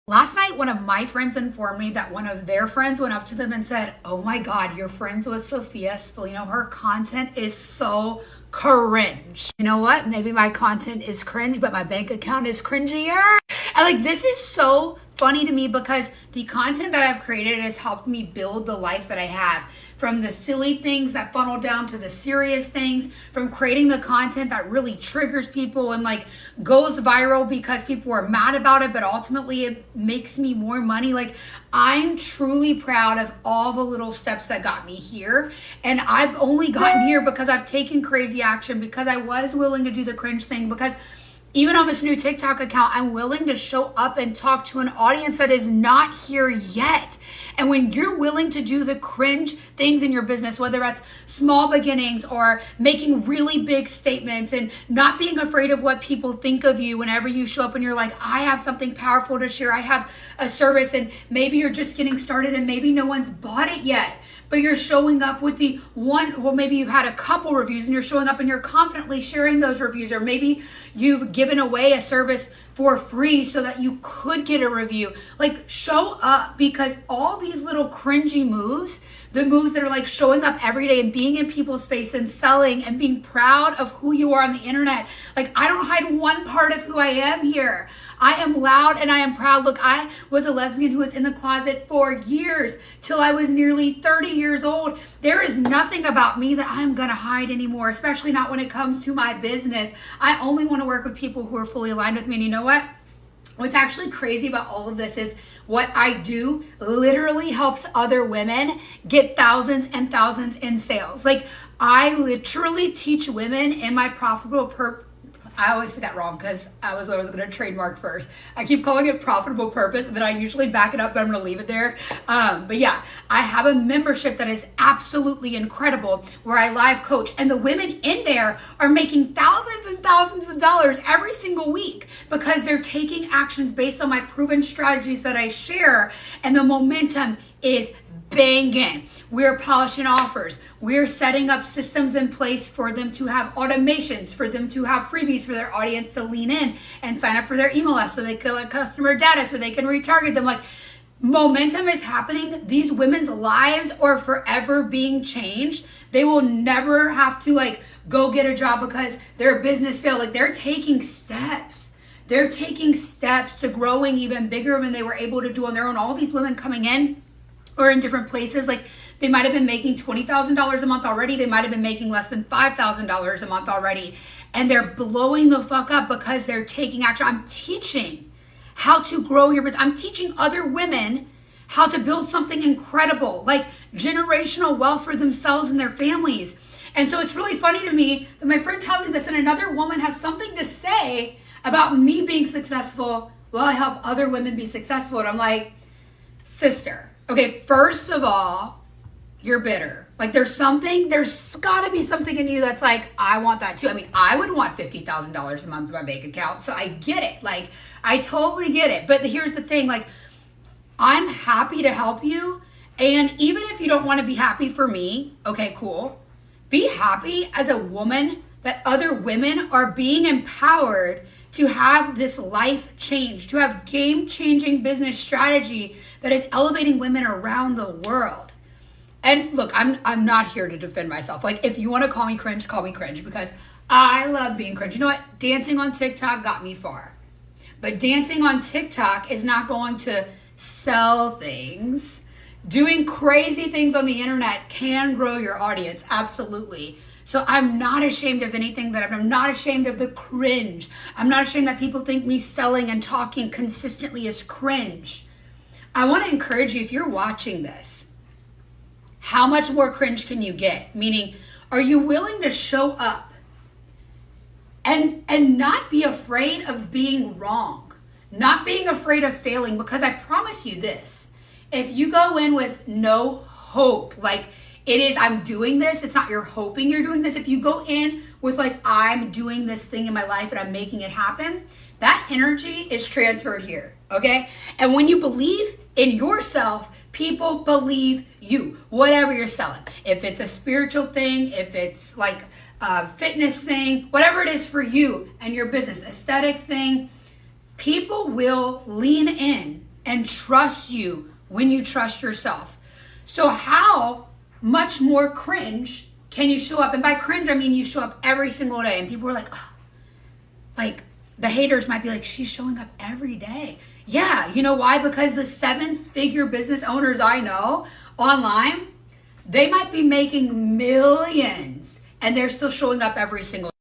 Last night, one of my friends informed me that one of their friends went up to them and said, "Oh my God, you're friends with Sophia. Her content is so cringe." You know what? Maybe my content is cringe, but my bank account is cringier. And this is so funny to me because the content that I've created has helped me build the life that I have. From the silly things that funnel down to the serious things, from creating the content that really triggers people and goes viral because people are mad about it, but ultimately it makes me more money. I'm truly proud of all the little steps that got me here. And I've only gotten here because I've taken crazy action, because I was willing to do the cringe thing, because even on this new TikTok account, I'm willing to show up and talk to an audience that is not here yet. And when you're willing to do the cringe things in your business, whether that's small beginnings or making really big statements and not being afraid of what people think of you whenever you show up and you're like, I have something powerful to share, I have a service, and maybe you're just getting started and maybe no one's bought it yet. But you're showing up with the one, well, maybe you've had a couple reviews and you're showing up and you're confidently sharing those reviews. Or maybe you've given away a service for free so that you could get a review. Show up, because all these little cringy moves, the moves that are showing up every day and being in people's face and selling and being proud of who you are on the internet. I don't hide one part of who I am here. I am loud and I am proud. Look, I was a lesbian who was in the closet for years, till I was nearly 30 years old. There is nothing about me that I'm gonna hide anymore, especially not when it comes to my business. I only wanna work with people who are fully aligned with me. And you know what? What's actually crazy about all of this is what I do literally helps other women get thousands and thousands in sales. I literally teach women in my I always say that wrong because I was going to trademark first. I keep calling it profitable purpose, and then I usually back it up, but I'm going to leave it there. But yeah, I have a membership that is absolutely incredible where I live coach, and the women in there are making thousands and thousands of dollars every single week because they're taking actions based on my proven strategies that I share, and the momentum is banging. We're polishing offers. We're setting up systems in place for them to have automations, for them to have freebies for their audience to lean in and sign up for their email list so they can collect customer data so they can retarget them. Momentum is happening. These women's lives are forever being changed. They will never have to go get a job because their business failed. They're taking steps. They're taking steps to growing even bigger than they were able to do on their own. All these women coming in or in different places, they might have been making $20,000 a month already. They might have been making less than $5,000 a month already. And they're blowing the fuck up because they're taking action. I'm teaching how to grow your business. I'm teaching other women how to build something incredible, generational wealth for themselves and their families. And so it's really funny to me that my friend tells me this and another woman has something to say about me being successful while I help other women be successful. And I'm like, sister, okay, first of all, you're bitter. There's gotta be something in you that's I want that too. I would want $50,000 a month in my bank account. So I get it. I totally get it. But here's the thing, I'm happy to help you. And even if you don't want to be happy for me, okay, cool. Be happy as a woman that other women are being empowered to have this life change, to have game-changing business strategy that is elevating women around the world. And look, I'm not here to defend myself. If you want to call me cringe because I love being cringe. You know what? Dancing on TikTok got me far. But dancing on TikTok is not going to sell things. Doing crazy things on the internet can grow your audience, absolutely. So I'm not ashamed of anything that I'm not ashamed of the cringe. I'm not ashamed that people think me selling and talking consistently is cringe. I want to encourage you, if you're watching this, how much more cringe can you get? Meaning, are you willing to show up and not be afraid of being wrong, not being afraid of failing? Because I promise you this, if you go in with no hope, it is, I'm doing this, it's not you're hoping you're doing this. If you go in with I'm doing this thing in my life and I'm making it happen, that energy is transferred here, okay? And when you believe in yourself, people believe you, whatever you're selling. If it's a spiritual thing, if it's a fitness thing, whatever it is for you and your business, aesthetic thing, people will lean in and trust you when you trust yourself. So how much more cringe can you show up? And by cringe, I mean you show up every single day. And people are like, oh, like the haters might be like, she's showing up every day. Yeah, you know why? Because the 7-figure business owners I know online, they might be making millions and they're still showing up every single day.